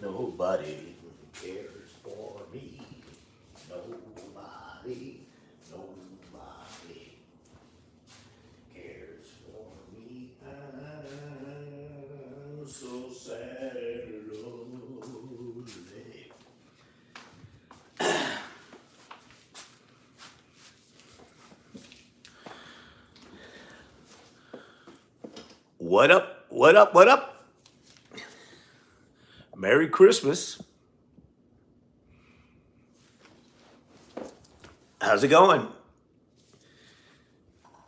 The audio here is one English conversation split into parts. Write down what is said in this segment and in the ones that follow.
Nobody cares for me. Nobody, nobody cares for me. I'm so sad and lonely. What up? What up? What up? Merry Christmas. How's it going?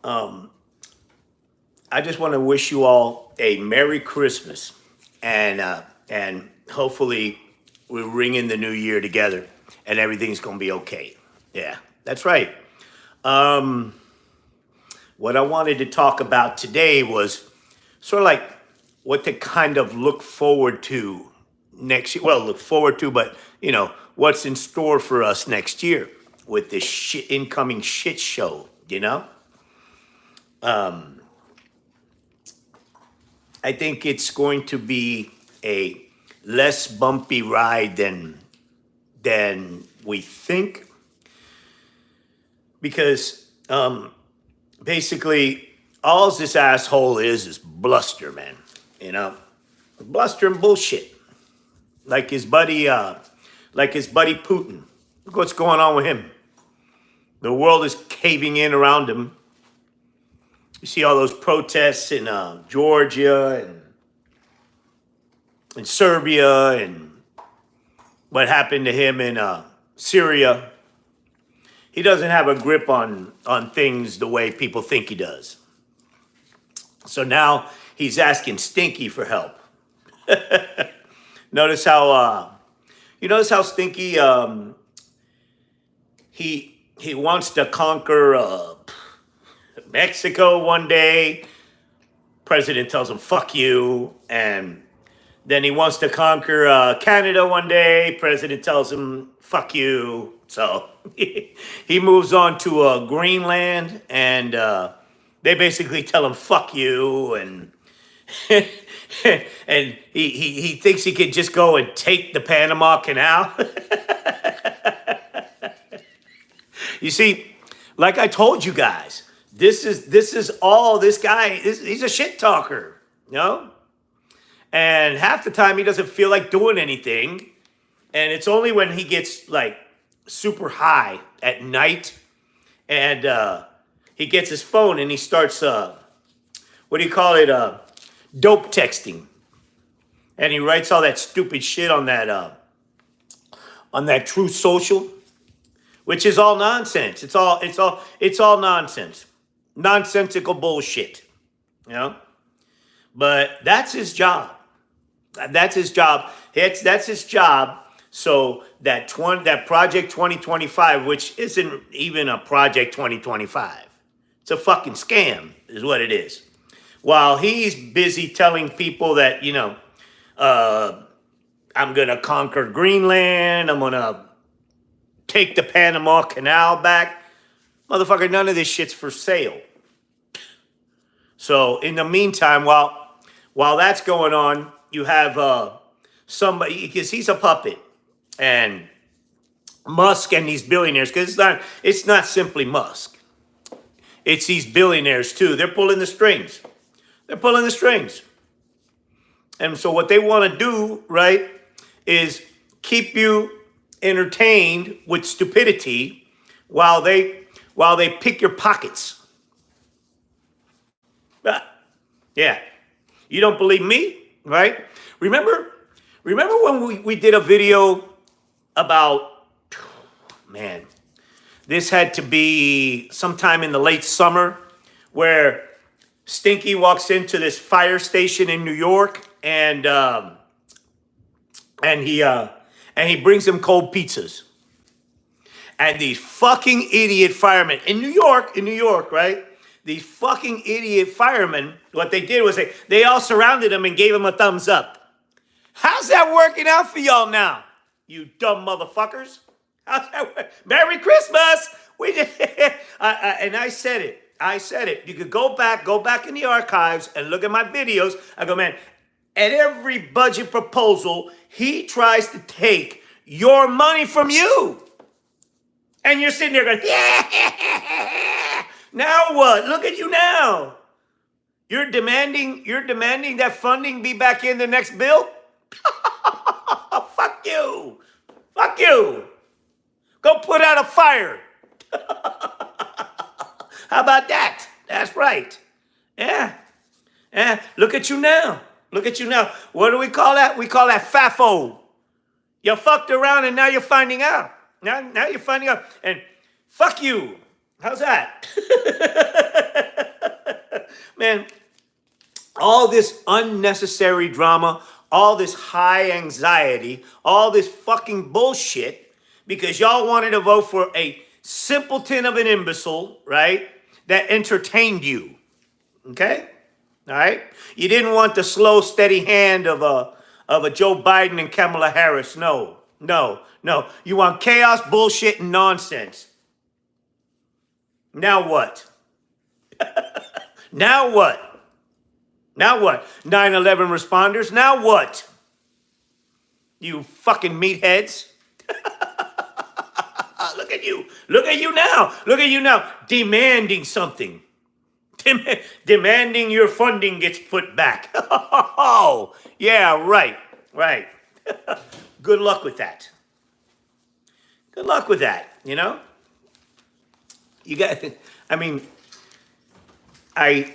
I just want to wish you all a Merry Christmas, and hopefully we'll ring in the new year together, and everything's gonna be okay. Yeah, that's right. Um, what I wanted to talk about today was sort of like what to kind of look forward to next year. Well, look forward to, but what's in store for us next year with this shit incoming shit show. I think it's going to be a less bumpy ride than we think, because basically all this asshole is bluster, man. Bluster and bullshit, like his buddy, Putin. Look what's going on with him. The world is caving in around him. You see all those protests in Georgia and Serbia, and what happened to him in Syria. He doesn't have a grip on things the way people think he does. So now he's asking Stinky for help. Notice how Stinky he wants to conquer Mexico one day. President tells him fuck you, and then he wants to conquer Canada one day. President tells him fuck you. So he moves on to Greenland, and they basically tell him fuck you, and and he thinks he could just go and take the Panama Canal. You see, like I told you guys, this is all this guy. He's a shit talker, and half the time he doesn't feel like doing anything, and it's only when he gets like super high at night, and he gets his phone and he starts what do you call it, dope texting, and he writes all that stupid shit on that True Social, which is all nonsense. It's all nonsense, nonsensical bullshit, But that's his job. That's his job. That's his job. So that Project 2025, which isn't even a Project 2025, it's a fucking scam, is what it is. While he's busy telling people that I'm gonna conquer Greenland, I'm gonna take the Panama Canal back, motherfucker, none of this shit's for sale. So in the meantime, while that's going on, you have somebody, because he's a puppet, and Musk and these billionaires, because it's not simply Musk, it's these billionaires too. They're pulling the strings. And so what they want to do, right, is keep you entertained with stupidity while they pick your pockets. Yeah. You don't believe me, right? Remember when we did a video about, man, this had to be sometime in the late summer, where Stinky walks into this fire station in New York, and he brings them cold pizzas. And these fucking idiot firemen in New York, right? These fucking idiot firemen, what they did was they all surrounded him and gave him a thumbs up. How's that working out for y'all now, you dumb motherfuckers? How's that work? Merry Christmas! We did, and I said it. You could go back in the archives and look at my videos. I go, man, At every budget proposal, he tries to take your money from you. And you're sitting there going, yeah. Now what? Look at you now. You're demanding that funding be back in the next bill? Fuck you. Fuck you. Go put out a fire. How about that? That's right. Yeah. Yeah. Look at you now. Look at you now. What do we call that? We call that FAFO. You fucked around and now you're finding out. Now you're finding out. And fuck you. How's that? Man, all this unnecessary drama, all this high anxiety, all this fucking bullshit, because y'all wanted to vote for a simpleton of an imbecile, right, that entertained you. Okay? All right? You didn't want the slow, steady hand of a Joe Biden and Kamala Harris. No. You want chaos, bullshit, and nonsense. Now what? Now what? Now what? 9/11 responders, now what? You fucking meatheads. Look at you. Look at you now. Look at you now. Demanding something. Demanding your funding gets put back. Oh, yeah, right. Good luck with that. Good luck with that, you know? You got, I mean, I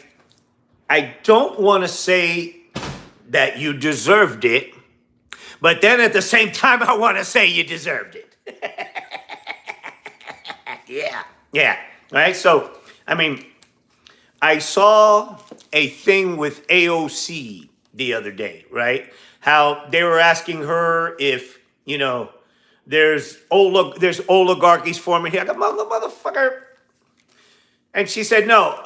don't want to say that you deserved it, but then at the same time, I want to say you deserved it. Yeah. All right. So, I mean, I saw a thing with AOC the other day, right? How they were asking her if, you know, there's oligarchies forming here. I go, motherfucker. And she said, no,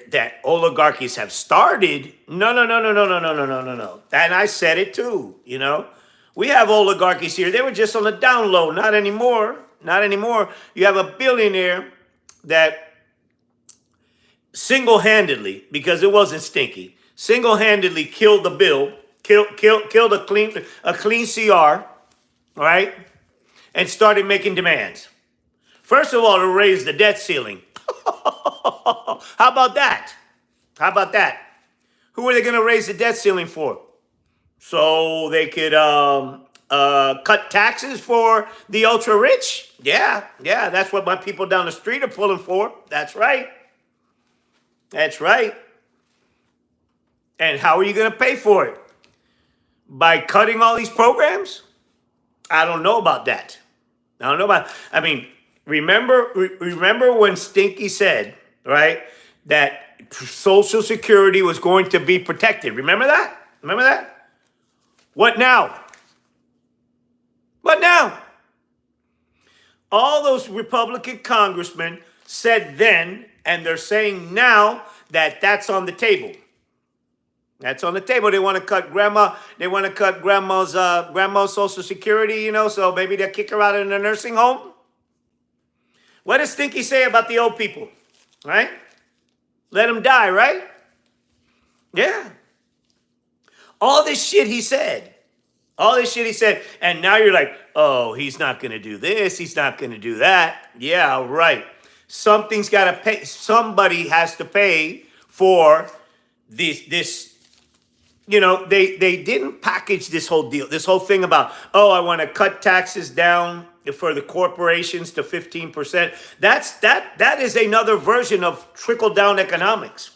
that oligarchies have started. No. And I said it too, you know. We have oligarchies here. They were just on the down low. Not anymore. You have a billionaire that single-handedly, because it wasn't stinky, single-handedly killed the bill, killed a clean CR, all right, and started making demands. First of all, to raise the debt ceiling. How about that? Who are they going to raise the debt ceiling for? So they could cut taxes for the ultra rich? Yeah, that's what my people down the street are pulling for. That's right. And how are you going to pay for it? By cutting all these programs? I don't know about that. I mean, remember when Stinky said, right, that Social Security was going to be protected. Remember that? What now? All those Republican congressmen said then, and they're saying now, that that's on the table. That's on the table. They want to cut grandma's Social Security, you know, so maybe they'll kick her out in a nursing home. What does Stinky say about the old people? Right? Let them die, right? Yeah. All this shit he said. And now you're like, oh, he's not going to do this. He's not going to do that. Yeah, right. Something's got to pay. Somebody has to pay for this. You know, they didn't package this whole deal, this whole thing about, oh, I want to cut taxes down for the corporations to 15%. That is another version of trickle-down economics.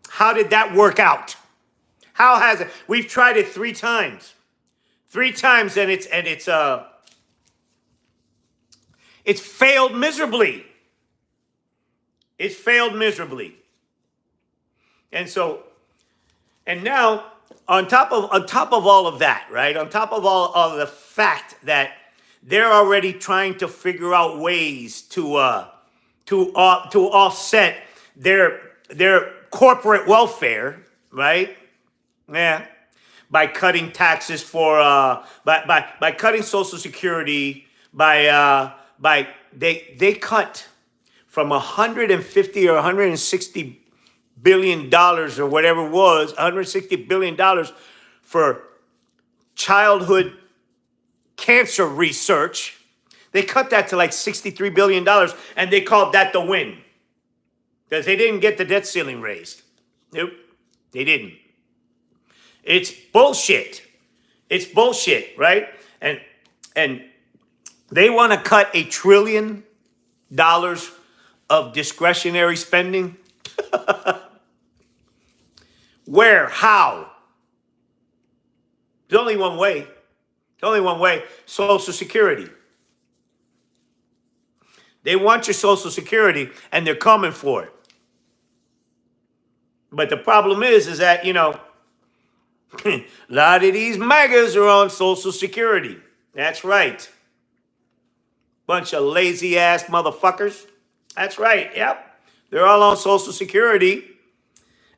How did that work out? How has it? We've tried it 3 times. 3 times, and it's failed miserably. It's failed miserably. And now, on top of all of that, right? On top of all of the fact that they're already trying to figure out ways to offset their corporate welfare, right? Yeah, by cutting taxes for by cutting Social Security, they cut from 150 or 160 billion or whatever it was, $160 billion for childhood cancer research. They cut that to like $63 billion, and they called that the win. Because they didn't get the debt ceiling raised. Nope, they didn't. It's bullshit. It's bullshit, right? And they want to cut $1 trillion of discretionary spending. Where? How? There's only one way. There's only one way. Social Security. They want your Social Security, and they're coming for it. But the problem is that, a lot of these MAGAs are on Social Security. That's right. Bunch of lazy ass motherfuckers. That's right. Yep. They're all on Social Security.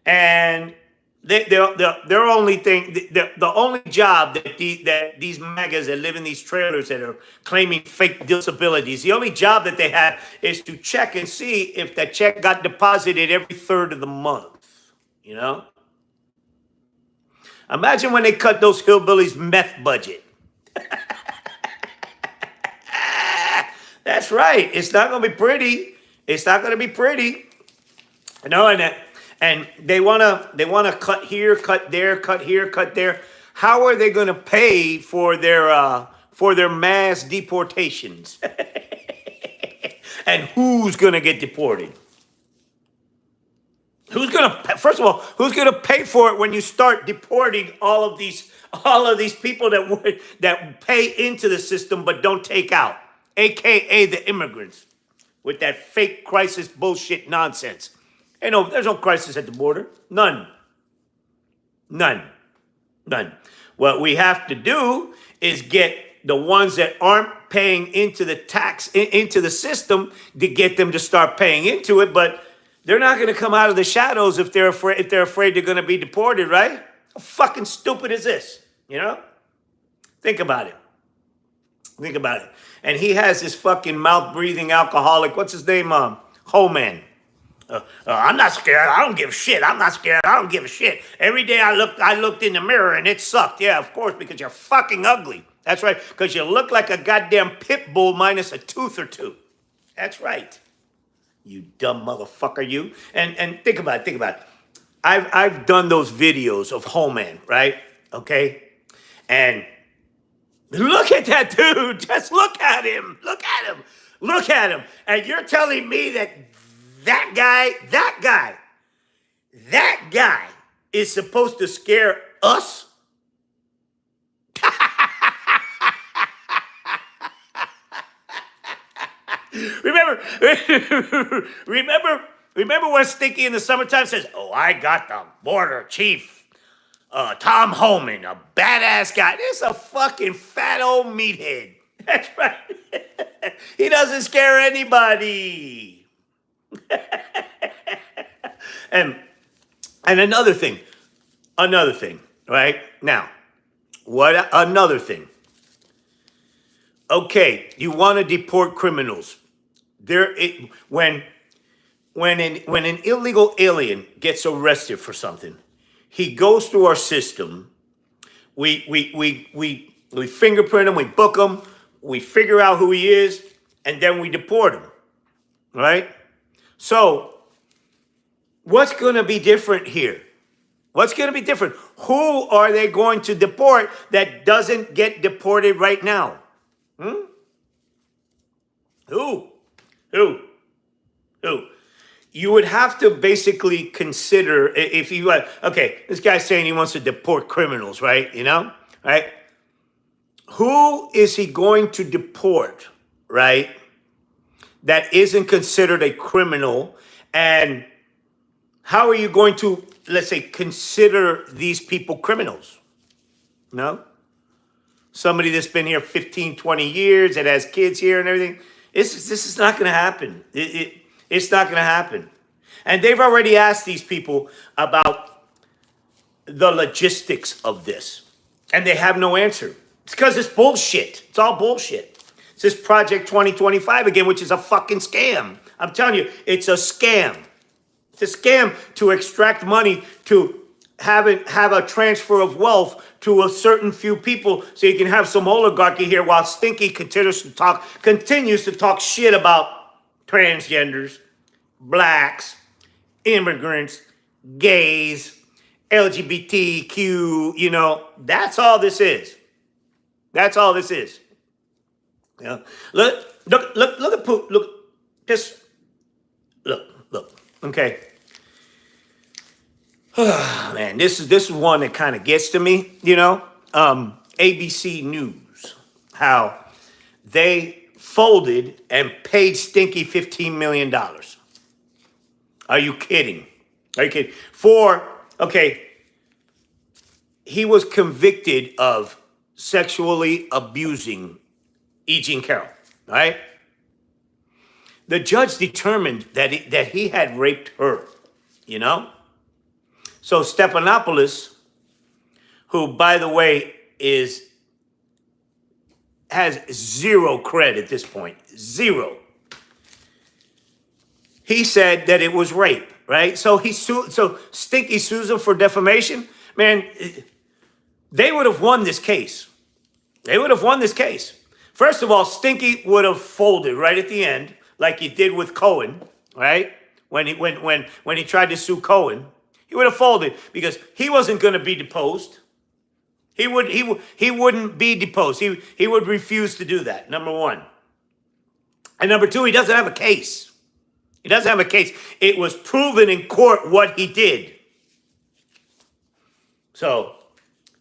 And their only thing, the only job that these MAGAs that live in these trailers that are claiming fake disabilities, the only job that they have is to check and see if that check got deposited every third of the month. Imagine when they cut those hillbillies' meth budget. That's right. It's not going to be pretty. It's not going to be pretty. And they want to cut here, cut there, cut here, cut there. How are they going to pay for their mass deportations? And who's going to get deported? First of all, who's going to pay for it when you start deporting all of these people that pay into the system but don't take out, aka the immigrants, with that fake crisis bullshit nonsense? There's no crisis at the border. None. What we have to do is get the ones that aren't paying into the tax, into the system, to get them to start paying into it. But they're not going to come out of the shadows if they're afraid they're going to be deported, right? How fucking stupid is this? Think about it. And he has this fucking mouth-breathing alcoholic. What's his name? Homan. I'm not scared. I don't give a shit. I'm not scared. I don't give a shit. Every day I looked in the mirror and it sucked. Yeah, of course, because you're fucking ugly. That's right. Because you look like a goddamn pit bull minus a tooth or two. That's right. You dumb motherfucker, you. And think about it. I've done those videos of Homan, right? Okay? And look at that dude. Just look at him. Look at him. And you're telling me that guy is supposed to scare us? Remember when Stinky in the summertime says, "Oh, I got the border chief, Tom Homan, a badass guy." This is a fucking fat old meathead. That's right. He doesn't scare anybody. and another thing, right? Now, what another thing? Okay, you want to deport criminals. When an illegal alien gets arrested for something, he goes through our system. We fingerprint him, we book him, we figure out who he is, and then we deport him. Right? So, what's going to be different here? What's going to be different? Who are they going to deport that doesn't get deported right now? Who? You would have to basically consider, if you okay, this guy's saying he wants to deport criminals, right? Right? Who is he going to deport, right? That isn't considered a criminal, and how are you going to, let's say, consider these people criminals? No? Somebody that's been here 15, 20 years, that has kids here and everything. This is not going to happen. It's not going to happen. And they've already asked these people about the logistics of this. And they have no answer. It's because it's bullshit. It's all bullshit. It's this Project 2025 again, which is a fucking scam. I'm telling you, it's a scam. It's a scam to extract money to have a transfer of wealth to a certain few people so you can have some oligarchy here while Stinky continues to talk shit about transgenders, blacks, immigrants, gays, LGBTQ, that's all this is. That's all this is. Look at Putin. Look. Okay. Man, this is one that kind of gets to me, ABC News, how they folded and paid Stinky $15 million. Are you kidding? He was convicted of sexually abusing E. Jean Carroll, right? The judge determined that he had raped her, So Stephanopoulos, who, by the way, has zero credit at this point, zero. He said that it was rape, right? So Stinky sues him for defamation. Man, they would have won this case. First of all, Stinky would have folded right at the end, like he did with Cohen, right? When he tried to sue Cohen, he would have folded because he wasn't going to be deposed. He wouldn't be deposed. He would refuse to do that. Number one, and number two, he doesn't have a case. It was proven in court what he did. So,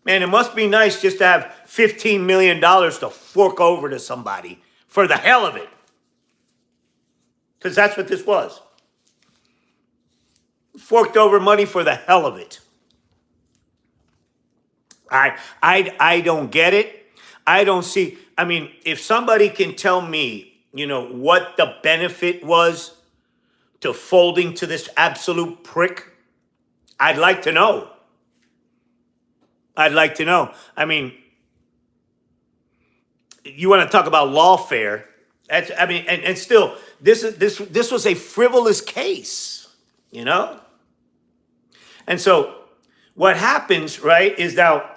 man, it must be nice just to have $15 million to fork over to somebody for the hell of it. Because that's what this was. Forked over money for the hell of it. I don't get it. I don't see. I mean, if somebody can tell me, what the benefit was to folding to this absolute prick, I'd like to know. I mean, you want to talk about lawfare? And still, this was a frivolous case, And so, what happens, right, is now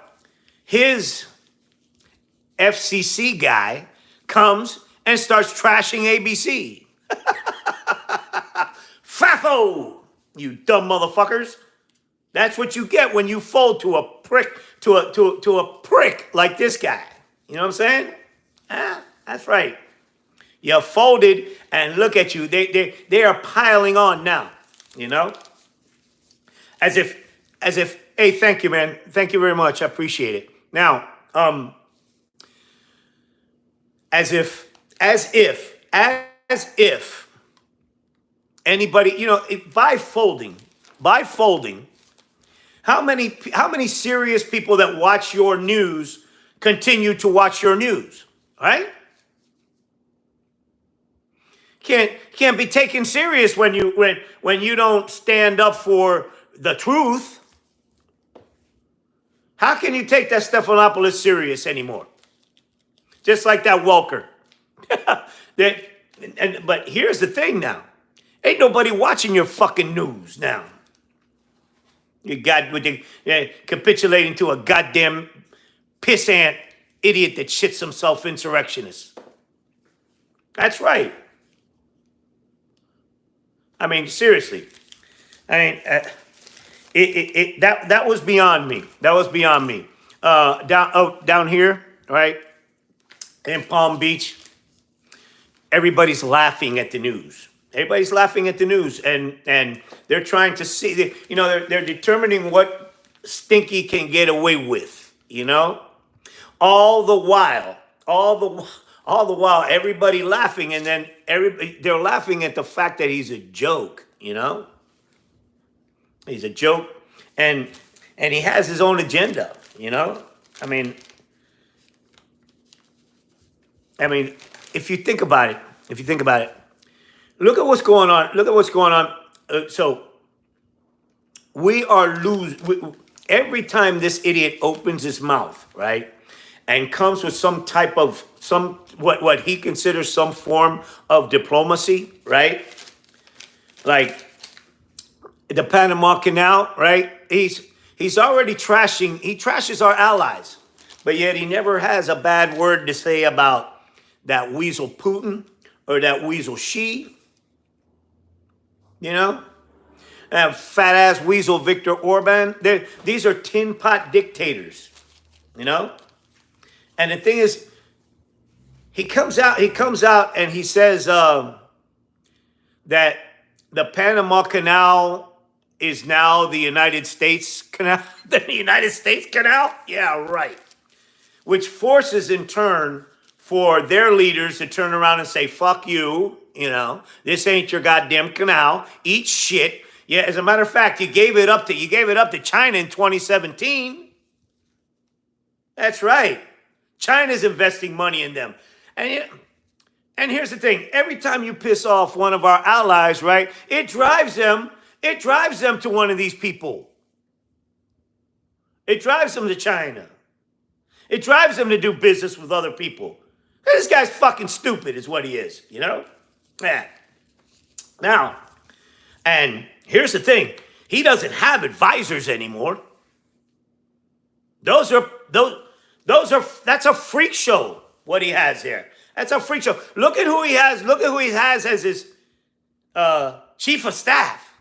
his FCC guy comes and starts trashing ABC. FAFO, you dumb motherfuckers. That's what you get when you fold to a prick, to a prick like this guy. You know what I'm saying? That's right. You folded, and look at you. They are piling on now. As if. Hey, thank you, man. Thank you very much. I appreciate it. Now, as if anybody, by folding, how many serious people that watch your news continue to watch your news, right? Can't be taken serious when you don't stand up for the truth. How can you take that Stephanopoulos serious anymore? Just like that Welker. But here's the thing now. Ain't nobody watching your fucking news now. You got capitulating to a goddamn pissant idiot that shits himself insurrectionist. That's right. I mean, seriously. I mean, that was beyond me. Down here, right, in Palm Beach, everybody's laughing at the news. And they're trying to see. They're determining what Stinky can get away with. All the while, everybody laughing, and then they're laughing at the fact that he's a joke. He's a joke, and he has his own agenda. I mean, if you think about it, look at what's going on. So we are losing every time this idiot opens his mouth, right, and comes with some type of what he considers some form of diplomacy, right? Like the Panama Canal, right? He's already trashing. He trashes our allies, but yet he never has a bad word to say about that weasel Putin or that weasel Xi. You know, that fat ass weasel Viktor Orban. These are tin pot dictators. You know, and the thing is, he comes out, and he says that the Panama Canal is now the United States Canal. The United States Canal? Yeah, right. Which forces in turn for their leaders to turn around and say, fuck you, this ain't your goddamn canal. Eat shit. Yeah, as a matter of fact, you gave it up to China in 2017. That's right. China's investing money in them. And here's the thing. Every time you piss off one of our allies, right, it drives them to one of these people. It drives them to China. It drives them to do business with other people. This guy's fucking stupid is what he is, Yeah. Now, and here's the thing. He doesn't have advisors anymore. That's a freak show, what he has there. That's a freak show. Look at who he has. Look at who he has as his chief of staff.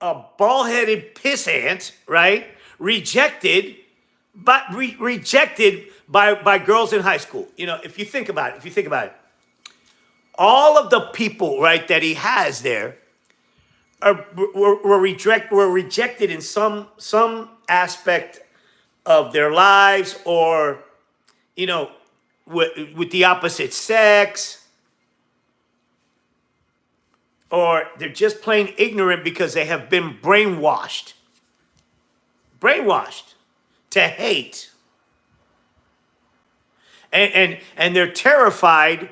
A bald-headed pissant, right? Rejected by girls in high school. If you think about it, all of the people, right, that he has there were rejected in some aspect of their lives, or with the opposite sex, or they're just plain ignorant because they have been brainwashed to hate, and they're terrified.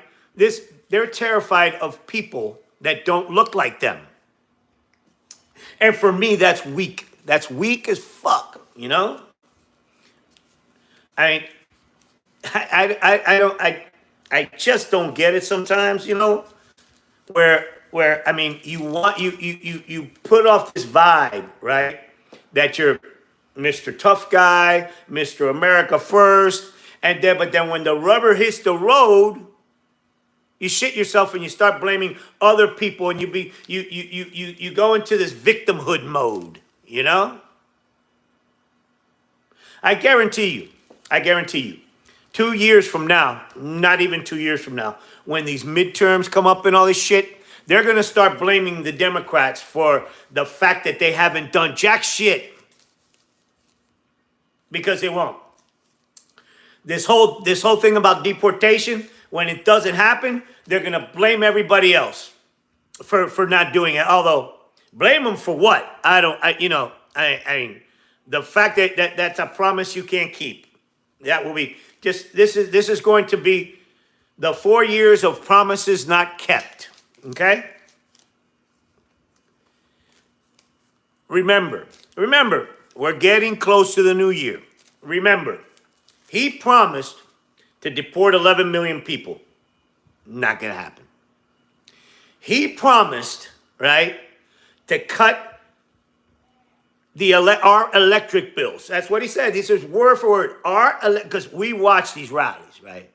They're terrified of people that don't look like them. And for me, that's weak. That's weak as fuck. I just don't get it sometimes. Where you put off this vibe, right? That you're Mr. Tough Guy, Mr. America First, but then when the rubber hits the road, you shit yourself and you start blaming other people, and you go into this victimhood mode, I guarantee you, 2 years from now, not even 2 years from now, when these midterms come up and all this shit, they're going to start blaming the Democrats for the fact that they haven't done jack shit. Because they won't. This whole thing about deportation, when it doesn't happen, they're going to blame everybody else for not doing it. Although, blame them for what? The fact that that's a promise you can't keep. That will be this is going to be the 4 years of promises not kept. Okay? Remember, we're getting close to the new year. Remember, he promised to deport 11 million people. Not going to happen. He promised, right, to cut our electric bills. That's what he said. He says word for word, because we watch these rallies, right?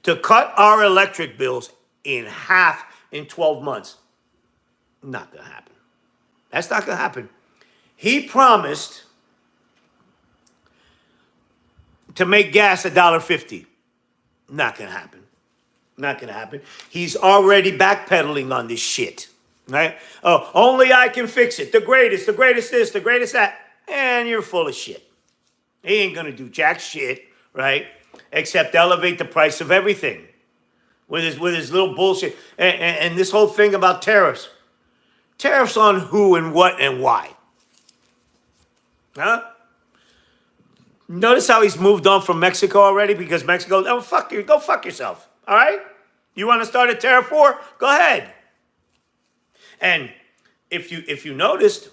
To cut our electric bills in half in 12 months. Not going to happen. That's not going to happen. He promised to make gas $1.50. Not going to happen. Not going to happen. He's already backpedaling on this shit. Right? Oh, only I can fix it. The greatest this, the greatest that. And you're full of shit. He ain't going to do jack shit, right? Except elevate the price of everything. With his little bullshit. And this whole thing about tariffs. Tariffs on who and what and why. Huh? Notice how he's moved on from Mexico already, because Mexico, oh, fuck you, go fuck yourself. All right? You want to start a tariff war? Go ahead. And if you noticed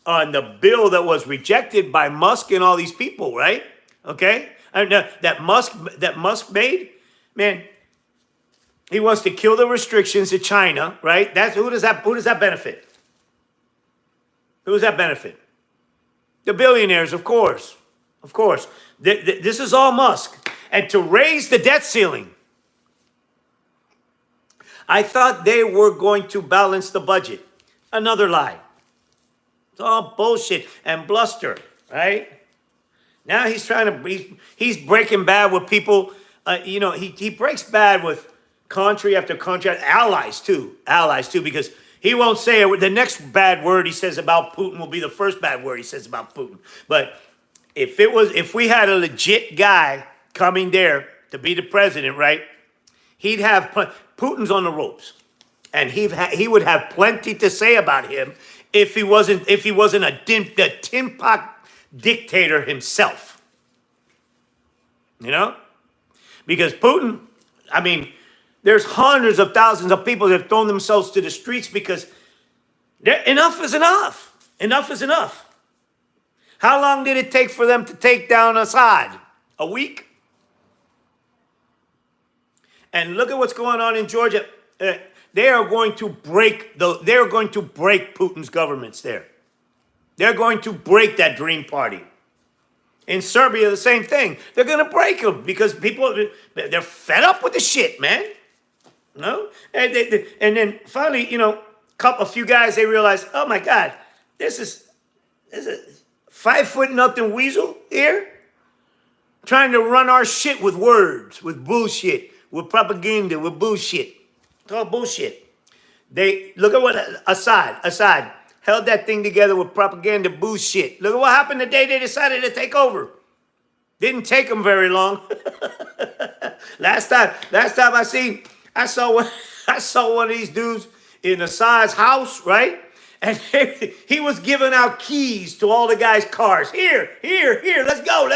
on the bill that was rejected by Musk and all these people, right? Okay? That Musk made, man, he wants to kill the restrictions to China, right? Who does that benefit? Who does that benefit? The billionaires, of course. Of course. This is all Musk. And to raise the debt ceiling, I thought they were going to balance the budget. Another lie. It's all bullshit and bluster, right? Now he's trying to, he's breaking bad with people. He breaks bad with country after country, allies too, because he won't say it. The next bad word he says about Putin will be the first bad word he says about Putin. But if we had a legit guy coming there to be the president, right? He'd have Putin's on the ropes, and he would have plenty to say about him if he wasn't a tin pot dictator himself. You know, because Putin, I mean, there's hundreds of thousands of people that have thrown themselves to the streets because enough is enough. Enough is enough. How long did it take for them to take down Assad? A week? And look at what's going on in Georgia. They are going to break Putin's governments there. They're going to break that Dream Party. In Serbia, the same thing. They're going to break them because they're fed up with the shit, man. No? And then finally, a few guys, they realize, oh my God, this is a 5-foot-nothing weasel here trying to run our shit with words, with bullshit, with propaganda, with bullshit. It's all bullshit. Look at what Assad held that thing together with propaganda bullshit. Look at what happened the day they decided to take over. Didn't take them very long. Last time I saw one of these dudes in Assad's house, right? And he was giving out keys to all the guys' cars. Here, let's go.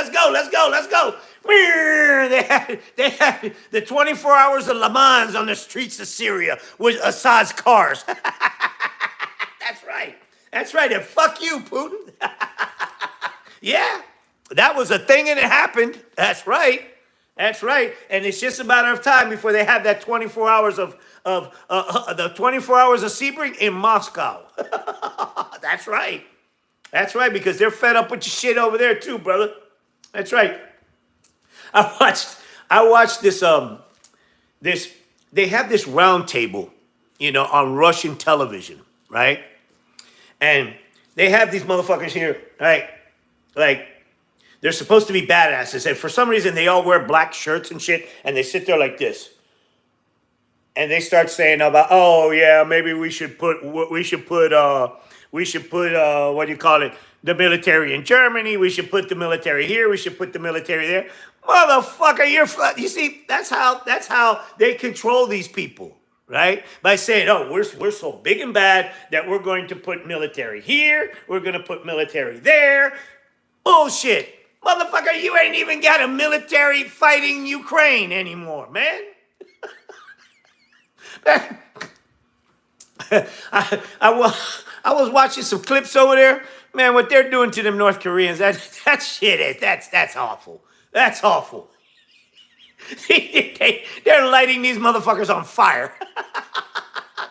They had the 24 hours of Le Mans on the streets of Syria with Assad's cars. That's right. And fuck you, Putin. Yeah, that was a thing and it happened. That's right. And it's just a matter of time before they have that 24 hours of the 24 hours of Sebring in Moscow. That's right, because they're fed up with your shit over there too, brother. That's right. I watched this they have this round table, on Russian television, right? And they have these motherfuckers here, right? Like, they're supposed to be badasses, and for some reason they all wear black shirts and shit, and they sit there like this. And they start saying about, oh yeah, maybe we should put what do you call it? The military in Germany. We should put the military here. We should put the military there. Motherfucker, you see, that's how they control these people, right? By saying, oh, we're so big and bad that we're going to put military here. We're going to put military there. Bullshit. Motherfucker, you ain't even got a military fighting Ukraine anymore, man. I was watching some clips over there. Man, what they're doing to them North Koreans, that shit is, that's awful. That's awful. They're lighting these motherfuckers on fire.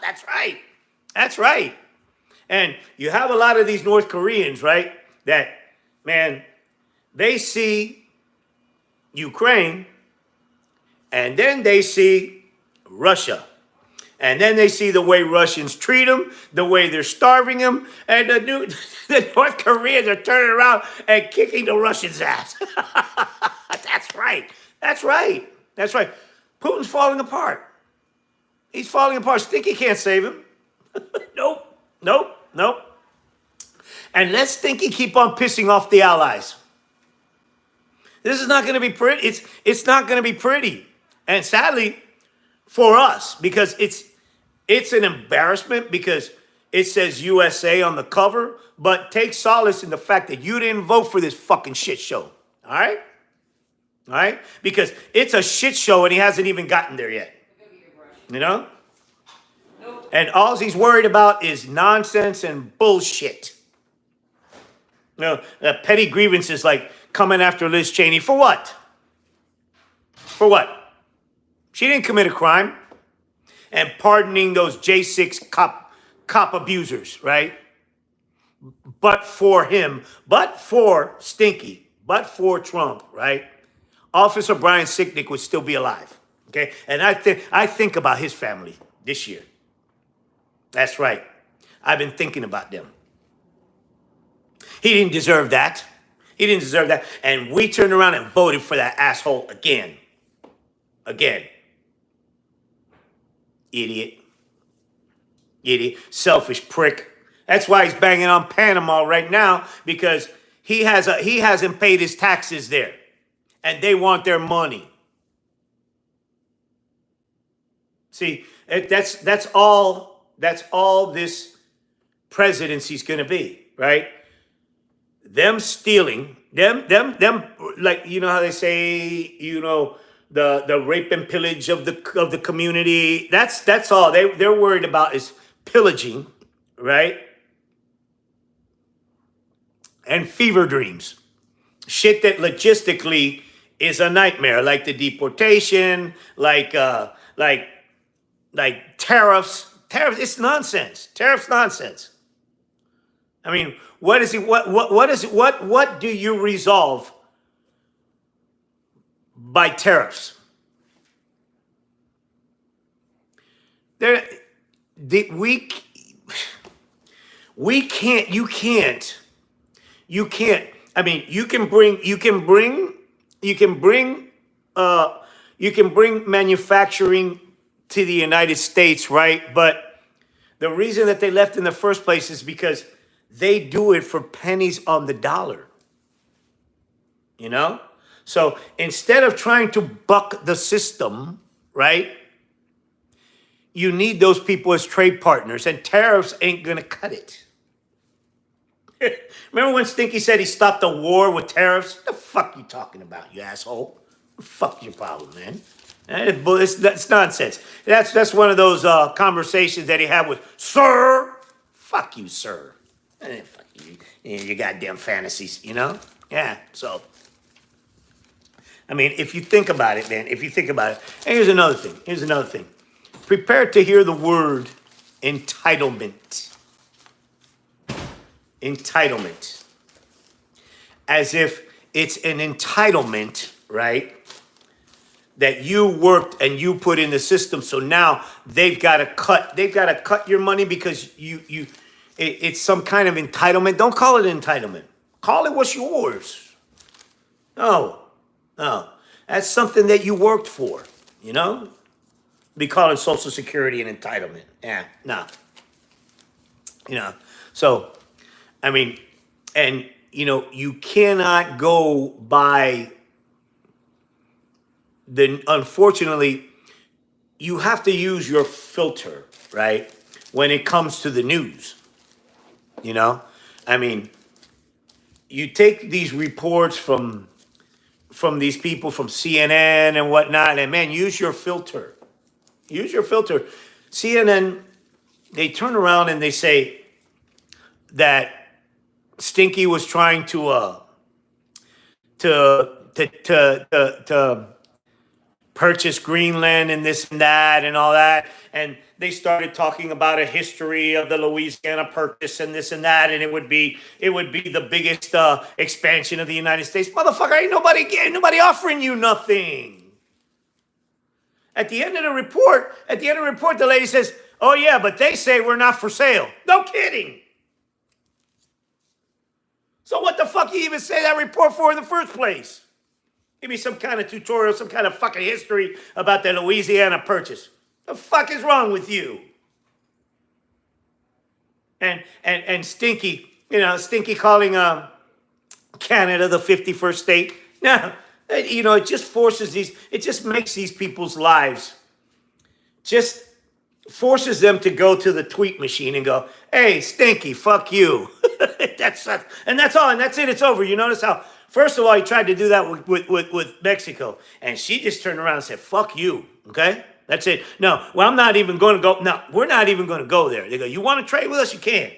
That's right. And you have a lot of these North Koreans, right, that, man, they see Ukraine, and then they see Russia. And then they see the way Russians treat them, the way they're starving them, and the North Koreans are turning around and kicking the Russians' ass. That's right. Putin's falling apart. He's falling apart. Stinky can't save him. Nope. And let Stinky keep on pissing off the allies. This is not going to be pretty. It's not going to be pretty. And sadly, for us, because it's an embarrassment because it says USA on the cover, but take solace in the fact that you didn't vote for this fucking shit show. All right? Because it's a shit show and he hasn't even gotten there yet. Nope. And all he's worried about is nonsense and bullshit. Petty grievances like coming after Liz Cheney. For what? She didn't commit a crime. And pardoning those J6 cop abusers, right? but for him, but for Stinky, but for Trump, right? Officer Brian Sicknick would still be alive. Okay, and I think about his family this year. That's right. I've been thinking about them. He didn't deserve that. He didn't deserve that. And we turned around and voted for that asshole again. Again. Idiot. Idiot. Selfish prick. That's why he's banging on Panama right now, because he hasn't paid his taxes there. And they want their money. See, that's all this presidency's gonna be, right? Them stealing, them, like, you know how they say, the rape and pillage of the community. That's all they're worried about, is pillaging, right? And fever dreams, shit that logistically is a nightmare, like the deportation, like tariffs. It's nonsense. Tariffs nonsense. I mean, what is it? What do you resolve by tariffs? We can't. You can't. I mean, you can bring manufacturing to the United States, right? But the reason that they left in the first place is because they do it for pennies on the dollar. You know? So instead of trying to buck the system, right? You need those people as trade partners, and tariffs ain't gonna cut it. Remember when Stinky said he stopped the war with tariffs? What the fuck you talking about, you asshole? What the fuck your problem, man? That's nonsense. That's one of those conversations that he had with Sir. Fuck you, sir. Fuck you. Your goddamn fantasies, you know? Yeah, so. I mean, if you think about it, man, and here's another thing. Prepare to hear the word entitlement. Entitlement. As if it's an entitlement, right? That you worked and you put in the system. So now they've got to cut your money because it's some kind of entitlement. Don't call it entitlement. Call it what's yours. No. That's something that you worked for, you know? Be calling Social Security an entitlement. Yeah, no. You know, so, I mean, and, you cannot go by unfortunately, you have to use your filter, right? When it comes to the news, I mean, you take these reports from these people from CNN and whatnot, and man, use your filter. Use your filter. CNN, they turn around and they say that Stinky was trying to purchase Greenland and this and that and all that. And they started talking about a history of the Louisiana Purchase and this and that, and it would be the biggest expansion of the United States. Motherfucker, ain't nobody offering you nothing. At the end of the report, the lady says, "Oh yeah, but they say we're not for sale." No kidding. So what the fuck you even say that report for in the first place? Give me some kind of tutorial, some kind of fucking history about the Louisiana Purchase. The fuck is wrong with you? And Stinky, Stinky calling Canada the 51st state. Now, it just makes these people's lives, just forces them to go to the tweet machine and go, "Hey, Stinky, fuck you." That's all, and that's it. It's over. You notice how, first of all, he tried to do that with Mexico, and she just turned around and said, "Fuck you." Okay, that's it. No, well, I'm not even going to go. No, we're not even going to go there. They go, "You want to trade with us? You can."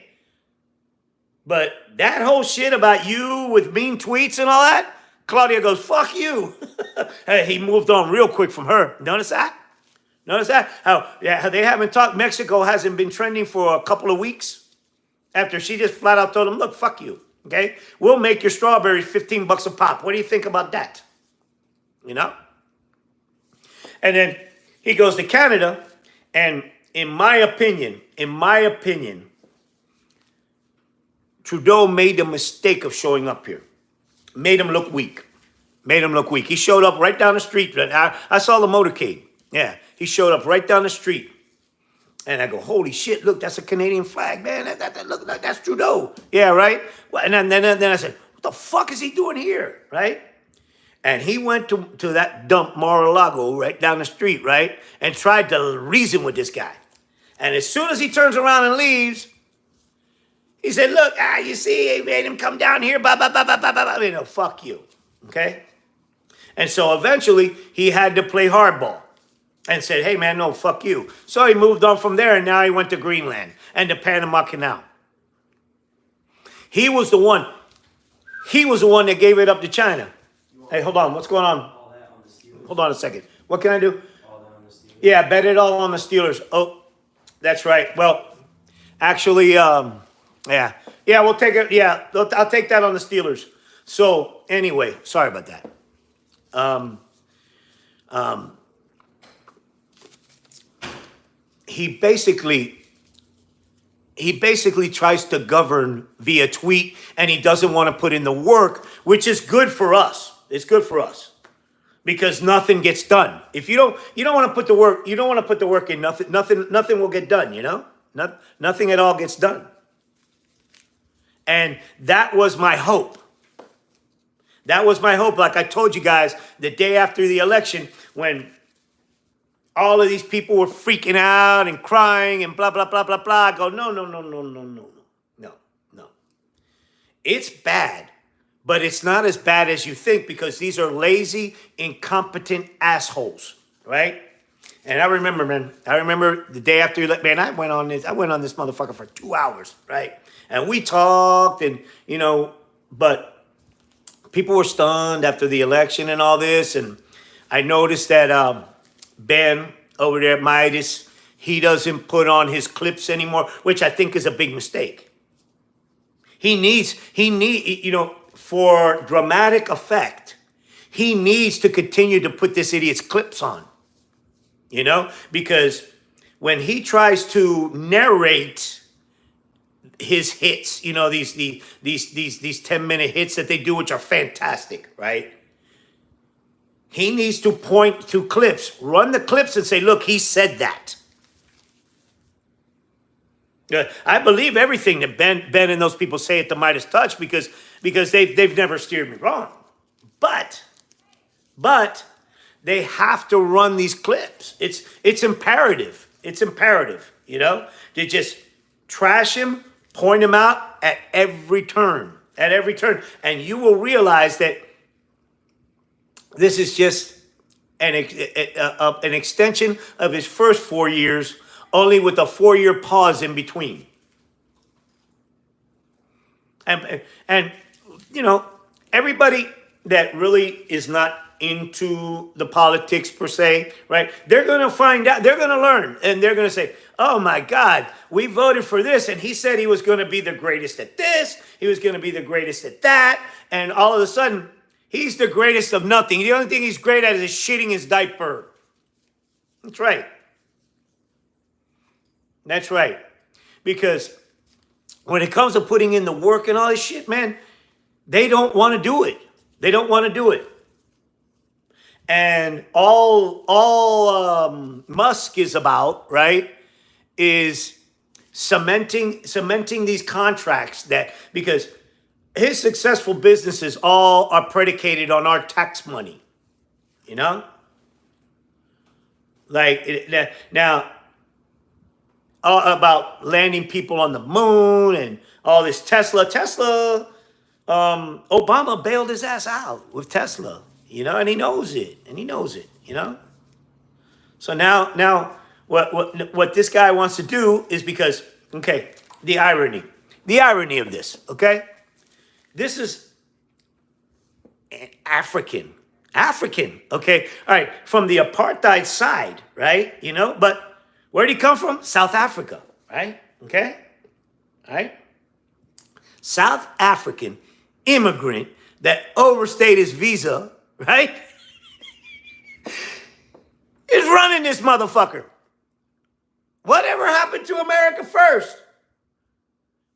But that whole shit about you with mean tweets and all that, Claudia goes, "Fuck you." Hey, he moved on real quick from her. Notice that? How they haven't talked. Mexico hasn't been trending for a couple of weeks. After she just flat out told him, look, fuck you. Okay? We'll make your strawberries $15 a pop. What do you think about that? You know? And then he goes to Canada, and in my opinion, Trudeau made the mistake of showing up here. Made him look weak. He showed up right down the street. I saw the motorcade. Yeah, he showed up right down the street. And I go, holy shit, look, that's a Canadian flag, man. Look, that's Trudeau. Yeah, right? Well, and then I said, what the fuck is he doing here, right? And he went to that dump, Mar-a-Lago, right down the street, right? And tried to reason with this guy. And as soon as he turns around and leaves, he said, look, you see, he made him come down here, blah, blah, blah, blah, blah, blah. You know, fuck you, okay? And so eventually, he had to play hardball. And said, hey, man, no, fuck you. So he moved on from there, and now he went to Greenland and the Panama Canal. He was the one that gave it up to China. Hey, hold on. What's going on? Hold on a second. What can I do? Yeah, bet it all on the Steelers. Oh, that's right. Well, actually, yeah, we'll take it. Yeah, I'll take that on the Steelers. So anyway, sorry about that. He basically tries to govern via tweet, and he doesn't want to put in the work, which is good for us. It's good for us because nothing gets done. If you don't want to put the work, in. Nothing will get done. You know, nothing at all gets done. And that was my hope. Like I told you guys the day after the election, when all of these people were freaking out and crying and blah, blah, blah, blah, blah. I go, no. It's bad, but it's not as bad as you think because these are lazy, incompetent assholes, right? And I remember the day after, man, I went on this motherfucker for 2 hours, right? And we talked and, but people were stunned after the election and all this. And I noticed that, Ben over there at Midas, he doesn't put on his clips anymore, which I think is a big mistake. He needs, for dramatic effect, he needs to continue to put this idiot's clips on, because when he tries to narrate his hits, these 10-minute hits that they do, which are fantastic, right? He needs to point to clips, run the clips and say, look, he said that. I believe everything that Ben and those people say at the Midas Touch because they've never steered me wrong. But they have to run these clips. It's imperative. It's imperative, to just trash him, point him out at every turn. And you will realize that this is just an extension of his first 4 years, only with a 4-year pause in between. And everybody that really is not into the politics per se, right? They're going to find out, they're going to learn, and they're going to say, oh my God, we voted for this, and he said he was going to be the greatest at this, he was going to be the greatest at that, and all of a sudden, he's the greatest of nothing. The only thing he's great at is shitting his diaper. That's right. That's right. Because when it comes to putting in the work and all this shit, man, they don't want to do it. And all Musk is about, right, is cementing these contracts because his successful businesses all are predicated on our tax money, Like, now, about landing people on the moon and all this Tesla, Obama bailed his ass out with Tesla, and he knows it, So now what this guy wants to do is because, okay, the irony of this, okay? This is African, okay? All right, from the apartheid side, right? But where'd he come from? South Africa, right? Okay? All right? South African immigrant that overstayed his visa, right, is running this motherfucker. Whatever happened to America first?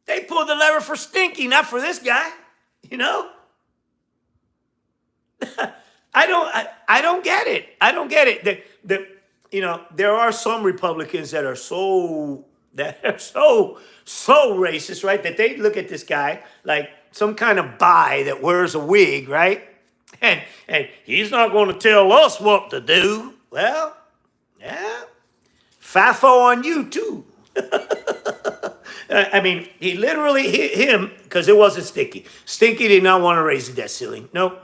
They pulled the lever for Stinky, not for this guy. You know? I don't get it. I don't get it. There are some Republicans that are so racist, right? That they look at this guy like some kind of bi that wears a wig, right? And he's not going to tell us what to do. Well, yeah, FAFO on you too. I mean, he literally hit him because it wasn't Stinky. Stinky did not want to raise the debt ceiling. Nope.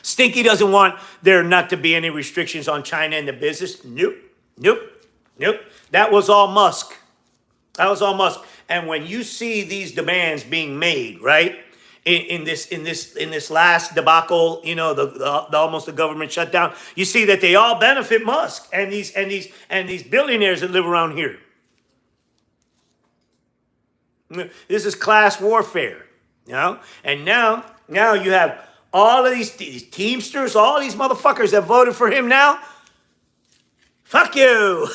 Stinky doesn't want there not to be any restrictions on China and the business. Nope. That was all Musk. And when you see these demands being made, right, in this last debacle, the almost the government shutdown, you see that they all benefit Musk and these billionaires that live around here. This is class warfare, And now you have all of these Teamsters, all these motherfuckers that voted for him now. Fuck you.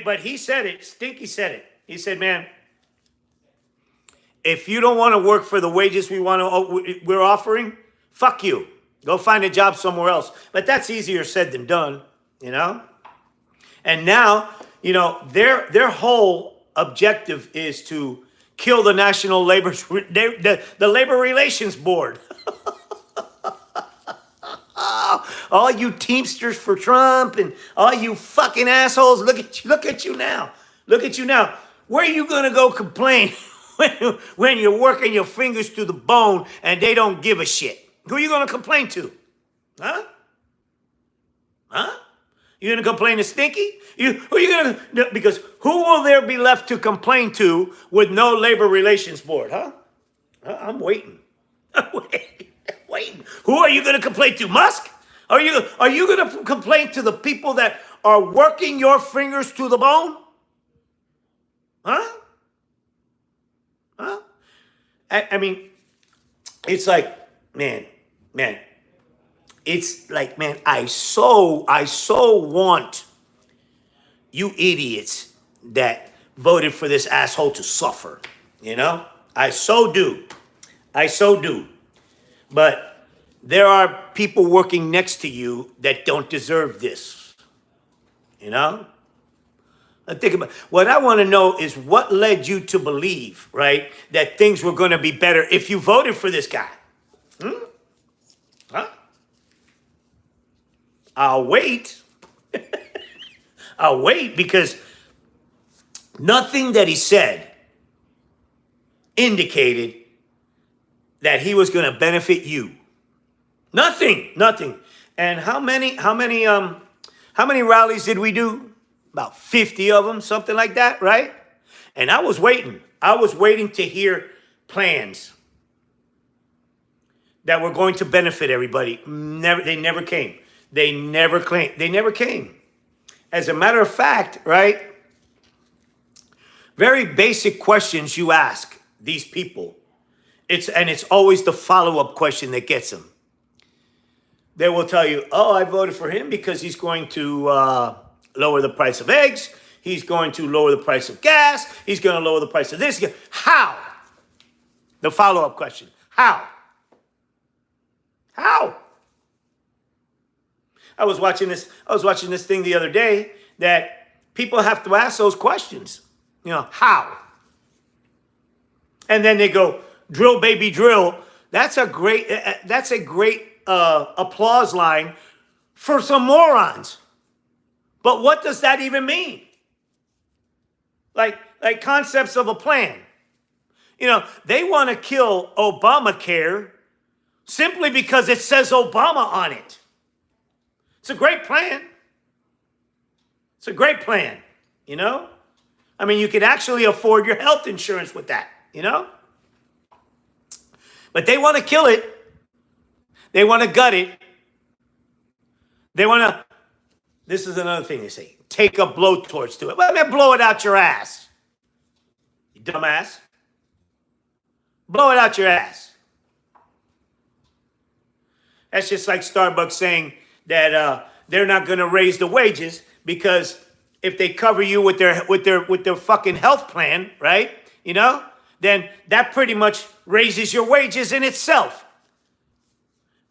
But he said it. Stinky said it. He said, man, if you don't want to work for the wages we're offering, fuck you. Go find a job somewhere else. But that's easier said than done, And now, their whole objective is to kill the National Labor, the Labor Relations Board. All you Teamsters for Trump and all you fucking assholes, look at you now. Where are you going to go complain when you're working your fingers to the bone and they don't give a shit? Who are you going to complain to? Huh? You going to complain to Stinky? Because who will there be left to complain to with no labor relations board, huh? I'm waiting. Waiting. Who are you going to complain to? Musk? Are you going to complain to the people that are working your fingers to the bone? Huh? I mean, it's like, man. It's like, man, I so want you idiots that voted for this asshole to suffer, I so do. But there are people working next to you that don't deserve this, I think about what I want to know is what led you to believe, right, that things were going to be better if you voted for this guy. Huh? I'll wait. I'll wait because nothing that he said indicated that he was going to benefit you. Nothing. And how many rallies did we do? About 50 of them, something like that, right? And I was waiting. To hear plans that were going to benefit everybody. They never came. They never came. As a matter of fact, right? Very basic questions you ask these people. It's always the follow-up question that gets them. They will tell you, oh, I voted for him because he's going to lower the price of eggs. He's going to lower the price of gas. He's going to lower the price of this. How? The follow-up question. How? I was watching this thing the other day that people have to ask those questions. How? And then they go, drill, baby, drill. That's a great applause line for some morons. But what does that even mean? Like concepts of a plan. They want to kill Obamacare simply because it says Obama on it. It's a great plan. I mean, you could actually afford your health insurance with that, But they want to kill it. They want to gut it. This is another thing they say, take a blowtorch to it. Well, man, blow it out your ass. You dumbass. Blow it out your ass. That's just like Starbucks saying that they're not going to raise the wages because if they cover you with their fucking health plan, right? You know, then that pretty much raises your wages in itself.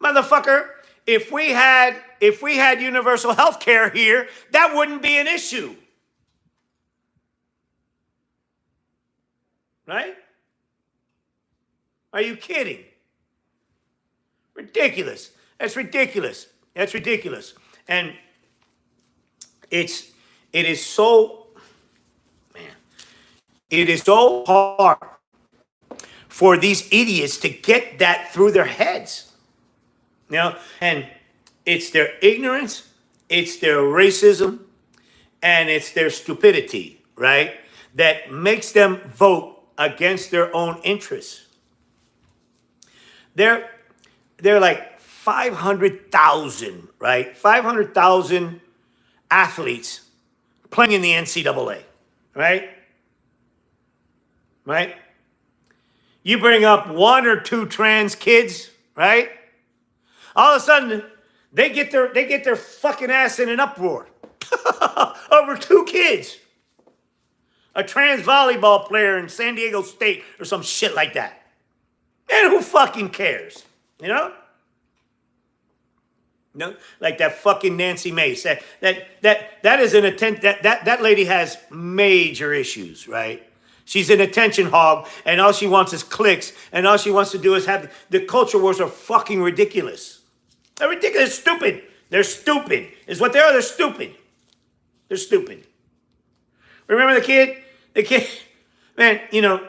Motherfucker, if we had universal health care here, that wouldn't be an issue. Right? Are you kidding? Ridiculous. That's ridiculous. That's ridiculous. And it is so, man, it is so hard for these idiots to get that through their heads. You know, and it's their ignorance, it's their racism, and it's their stupidity, right? That makes them vote against their own interests. They're like 500,000, right? 500,000 athletes playing in the NCAA, right? Right? You bring up one or two trans kids, right? All of a sudden, they get their fucking ass in an uproar over two kids. A trans volleyball player in San Diego State or some shit like that. And who fucking cares? You know? No, like that fucking Nancy Mace. That is an attempt. That lady has major issues, right? She's an attention hog, and all she wants is clicks, and all she wants to do is have the culture wars are fucking ridiculous. They're ridiculous, stupid. They're stupid. Is what they are. They're stupid. They're stupid. Remember the kid? The kid, man. You know,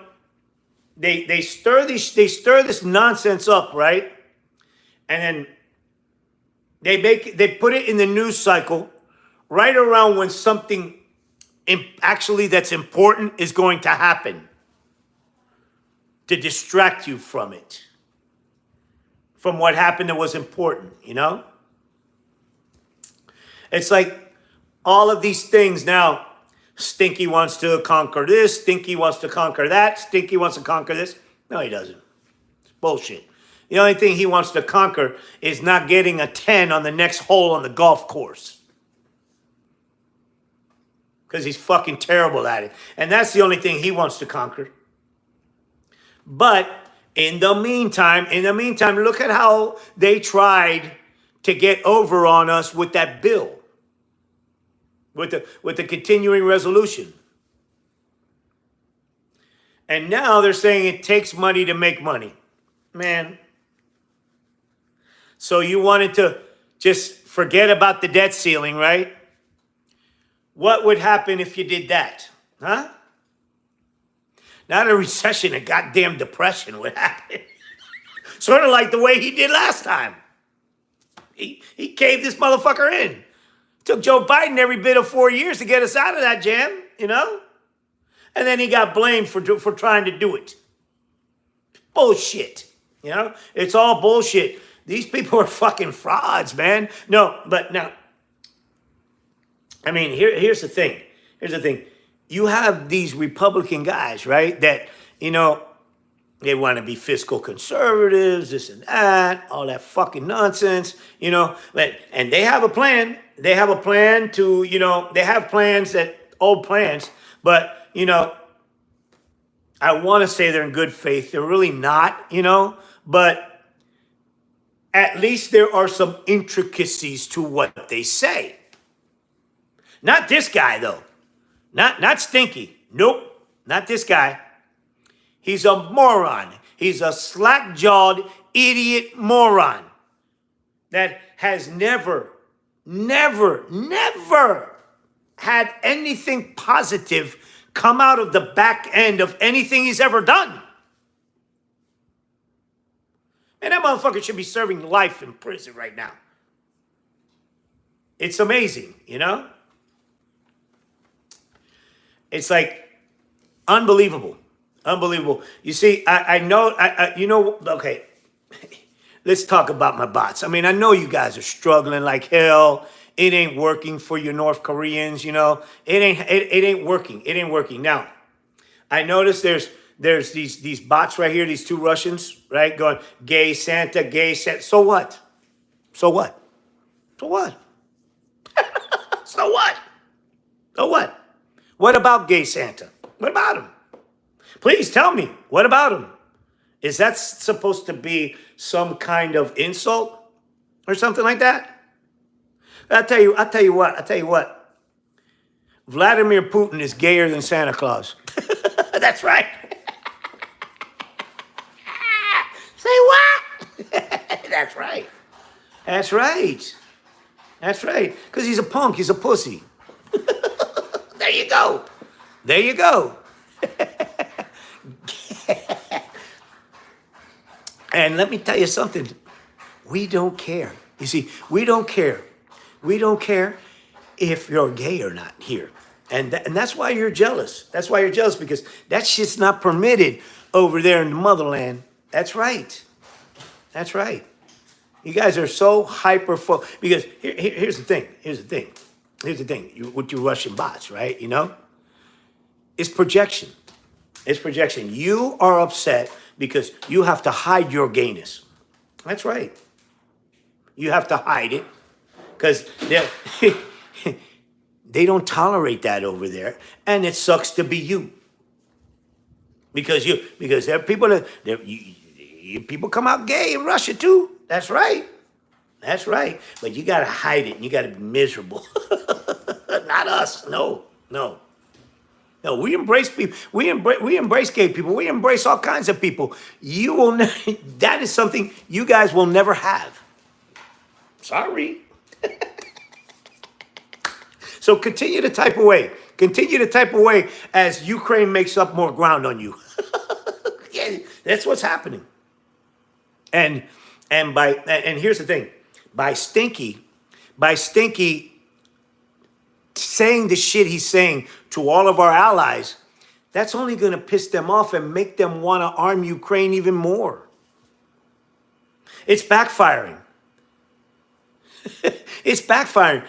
they stir this nonsense up, right? And then they put it in the news cycle right around when something actually that's important is going to happen to distract you from it, from what happened that was important, you know? It's like all of these things now. Stinky wants to conquer this. Stinky wants to conquer that. Stinky wants to conquer this. No, he doesn't. It's bullshit. The only thing he wants to conquer is not getting a 10 on the next hole on the golf course. Because he's fucking terrible at it. And that's the only thing he wants to conquer. But in the meantime, look at how they tried to get over on us with that bill. With the continuing resolution. And now they're saying it takes money to make money. Man. So you wanted to just forget about the debt ceiling, right? What would happen if you did that? Huh? Not a recession, a goddamn depression would happen. Sort of like the way he did last time. He caved this motherfucker in. Took Joe Biden every bit of 4 years to get us out of that jam, you know? And then he got blamed for trying to do it. Bullshit, you know? It's all bullshit. These people are fucking frauds, man. No, but now, I mean, here's the thing. Here's the thing. You have these Republican guys, right, that, you know, they want to be fiscal conservatives, this and that, all that fucking nonsense, you know. And they have a plan. They have a plan to, you know, they have plans old plans. But, you know, I want to say they're in good faith. They're really not, you know. But at least there are some intricacies to what they say. Not this guy, though. Not Stinky. Nope, not this guy. He's a moron. He's a slack-jawed idiot moron that has never had anything positive come out of the back end of anything he's ever done. And that motherfucker should be serving life in prison right now. It's amazing, you know? It's like unbelievable. Unbelievable. You see, I know, you know, okay, let's talk about my bots. I mean, I know you guys are struggling like hell. It ain't working for your North Koreans, you know. It ain't working. It ain't working. Now, I noticed there's these bots right here, these two Russians, right, going gay Santa, gay Santa. So what? So what? So what? So what? So what? What about gay Santa? What about him? Please tell me. What about him? Is that supposed to be some kind of insult or something like that? I'll tell you what. Vladimir Putin is gayer than Santa Claus. That's right. Say what? That's right. That's right. That's right. Because he's a punk. He's a pussy. There you go. There you go. And let me tell you something. We don't care. You see, we don't care. We don't care if you're gay or not here. And that's why you're jealous. That's why you're jealous, because that shit's not permitted over there in the motherland. That's right. That's right. You guys are so because here's the thing. Here's the thing. With your Russian bots, right? You know, it's projection. It's projection. You are upset because you have to hide your gayness. That's right. You have to hide it because they don't tolerate that over there, and it sucks to be you. Because there are people people come out gay in Russia too. That's right. That's right. But you gotta hide it and you gotta be miserable. Not us. No. No, we embrace people. We embrace gay people. We embrace all kinds of people. You will that is something you guys will never have. Sorry. So continue to type away. Continue to type away as Ukraine makes up more ground on you. Yeah, that's what's happening. And here's the thing. By Stinky saying the shit he's saying to all of our allies, that's only going to piss them off and make them want to arm Ukraine even more. It's backfiring. It's backfiring.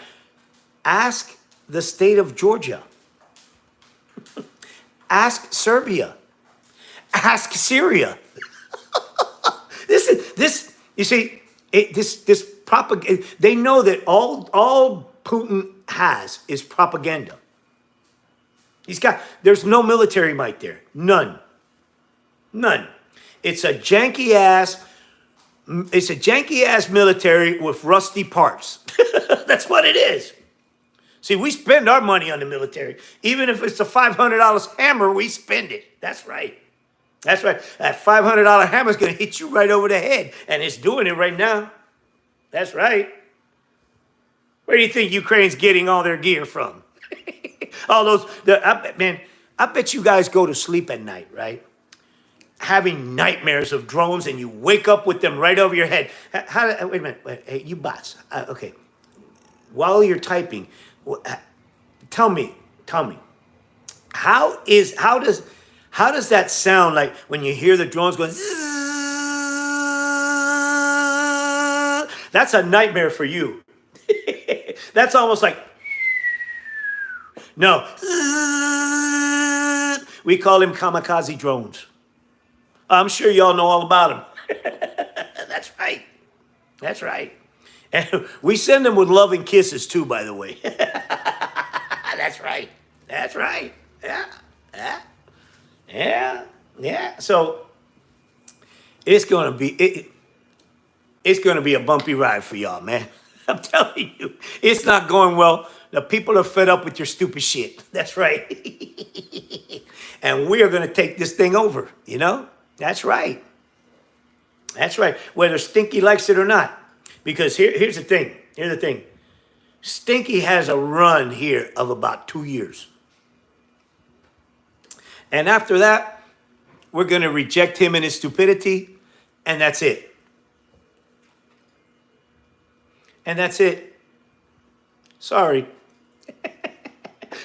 Ask the state of Georgia. Ask Serbia. Ask Syria. You see, this propaganda. They know that all Putin has is propaganda. There's no military might there. None. It's a janky ass military with rusty parts. That's what it is. See, we spend our money on the military. Even if it's a $500 hammer, we spend it. That's right. That's right. That $500 hammer is going to hit you right over the head. And it's doing it right now. That's right. Where do you think Ukraine's getting all their gear from? All those, I bet you guys go to sleep at night, right? Having nightmares of drones, and you wake up with them right over your head. Wait a minute. Hey, you bots. Okay. While you're typing, tell me, how does that sound like when you hear the drones going? That's a nightmare for you. That's almost like, no. We call him kamikaze drones. I'm sure y'all know all about them. That's right. That's right. And we send them with loving kisses too, by the way. That's right. That's right. Yeah. So it's gonna be a bumpy ride for y'all, man. I'm telling you, it's not going well. The people are fed up with your stupid shit. That's right. And we are gonna take this thing over. You know? That's right. That's right. Whether Stinky likes it or not. Because here's the thing. Stinky has a run here of about 2 years. And after that, we're going to reject him and his stupidity, and that's it. And that's it. Sorry.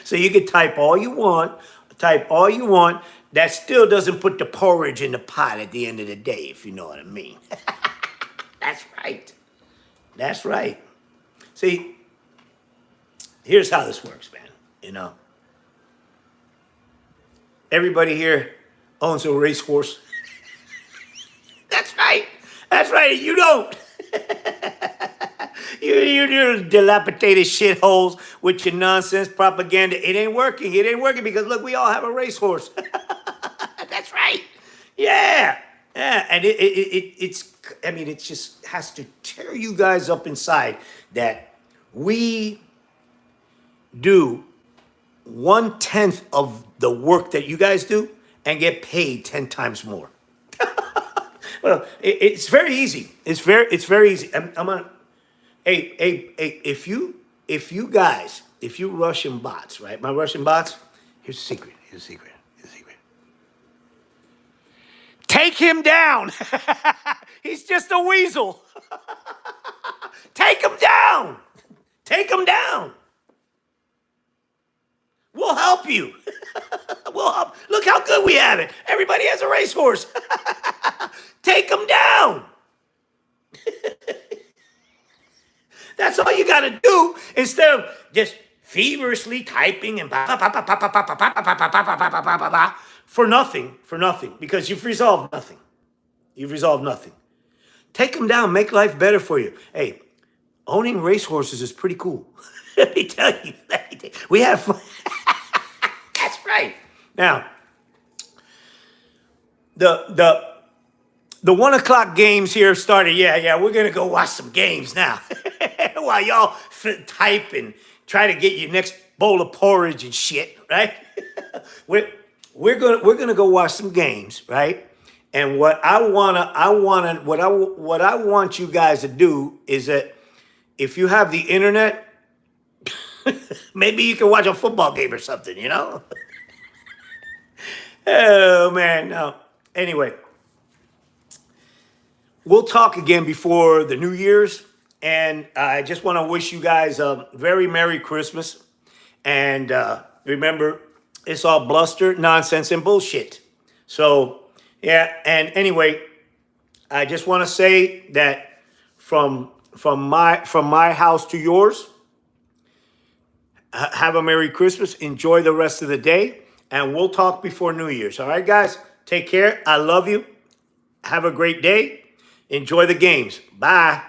So you can type all you want. That still doesn't put the porridge in the pot at the end of the day, if you know what I mean. That's right. That's right. See, here's how this works, man. You know, everybody here owns a racehorse. That's right. That's right. You don't. You dilapidated shitholes with your nonsense propaganda. It ain't working. It ain't working because look, we all have a racehorse. That's right. Yeah. Yeah. And it's, I mean, it just has to tear you guys up inside that we do 1/10 of the work that you guys do and get paid 10 times more. Well, it's very easy. It's very easy. I'm on. Hey, if you guys, if you Russian bots, right? My Russian bots. Here's the secret. Here's the secret. Here's the secret. Take him down. He's just a weasel. Take him down. Take him down. We'll help you. We'll help. Look how good we have it. Everybody has a racehorse. Take them down. That's all you got to do instead of just feverishly typing and for nothing, because you've resolved nothing. You've resolved nothing. Take them down. Make life better for you. Hey, owning racehorses is pretty cool. Let me tell you. We have fun. That's right. Now, the 1 o'clock games here started. Yeah, we're gonna go watch some games now. While y'all type and try to get your next bowl of porridge and shit, right? we're gonna go watch some games, right? And what I want you guys to do is that if you have the internet, maybe you can watch a football game or something, you know? Oh man, no. Anyway, we'll talk again before the New Year's. And I just want to wish you guys a very Merry Christmas. And remember, it's all bluster, nonsense, and bullshit. So, yeah. And anyway, I just want to say that from my house to yours, have a Merry Christmas. Enjoy the rest of the day. And we'll talk before New Year's. All right, guys? Take care. I love you. Have a great day. Enjoy the games. Bye.